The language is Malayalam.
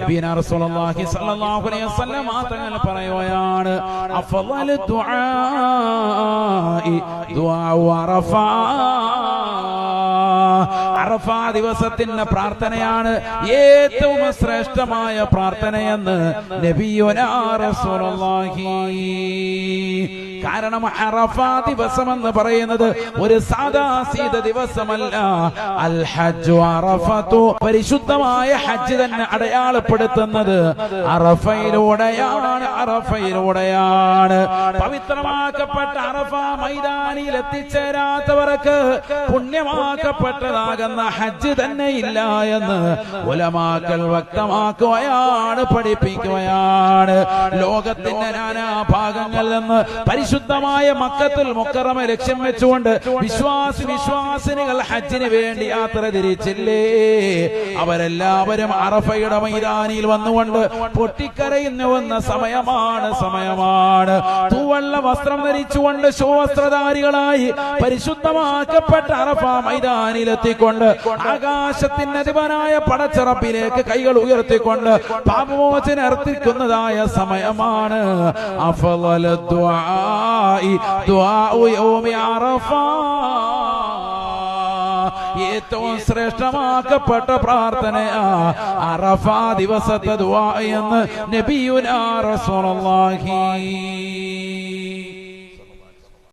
നബിയനാ റസൂലുള്ളാഹി സ്വല്ലല്ലാഹു അലൈഹി വസല്ലം തങ്ങൾ പറയുകയാണ് അഫ്ളലു ദുആഇ ദുആഉ അറഫാ. അറഫാ ദിവസത്തിന്റെ പ്രാർത്ഥനയാണ് ഏറ്റവും ശ്രേഷ്ഠമായ പ്രാർത്ഥനയെന്ന് നബിയുനാ റസൂലുള്ളാഹി. കാരണം അറഫാ ദിവസം എന്ന് പറയുന്നത് ഒരു സാധാ സീത ദിവസമല്ല. അൽ ഹജ്ജു അറഫത്തു, പരിശുദ്ധമായ ഹജ്ജ് തന്നെ അടയാളപ്പെടുത്തുന്നത് അറഫയിലൂടെയാണ്. അറഫയിലൂടെയാണ് പവിത്രമാക്കപ്പെട്ട അറഫ മൈതാനിയിൽ എത്തിച്ചേരാത്തവർക്ക് പുണ്യമാക്കപ്പെട്ടതാകുന്ന ഹജ്ജ് തന്നെ ഇല്ല എന്ന് ഉലമാക്കൾ വ്യക്തമാക്കുകയാണ്, പഠിപ്പിക്കുകയാണ്. ലോകത്തിന്റെ നാനാ ഭാഗങ്ങളിൽ നിന്ന് പരിശുദ്ധമായ മക്കത്തുൽ മുക്കറമ ലക്ഷ്യം വെച്ചുകൊണ്ട് വിശ്വാസിനികൾ ഹജ്ജിന് വേണ്ടി യാത്ര തിരിച്ചില്ലേ? അവരെല്ലാവരും അറഫയുടെ മൈതാനിയിൽ വന്നുകൊണ്ട് പൊട്ടിക്കരയുന്നു വന്ന സമയമാണ്. തൂവള്ള വസ്ത്രം ധരിച്ചുകൊണ്ട് ശോവസ്ത്രധാരികളായി പരിശുദ്ധമാക്കപ്പെട്ട അറഫ മൈതാനിയിലെത്തിക്കൊണ്ട് ആകാശത്തിന്റെ അധിപനായ പടച്ചറപ്പിലേക്ക് കൈകൾ ഉയർത്തിക്കൊണ്ട് പാപമോചനം അർത്ഥിക്കുന്നതായ സമയമാണ്. അഫ്ളലു ദുആഇ ദുആഉ യൗമി അറഫ. ഏറ്റവും ശ്രേഷ്ഠമാക്കപ്പെട്ട പ്രാർത്ഥനയാ അറഫാ ദിവസത്തെ ദുആ എന്ന് നബിയുനാ റസൂലുള്ളാഹി.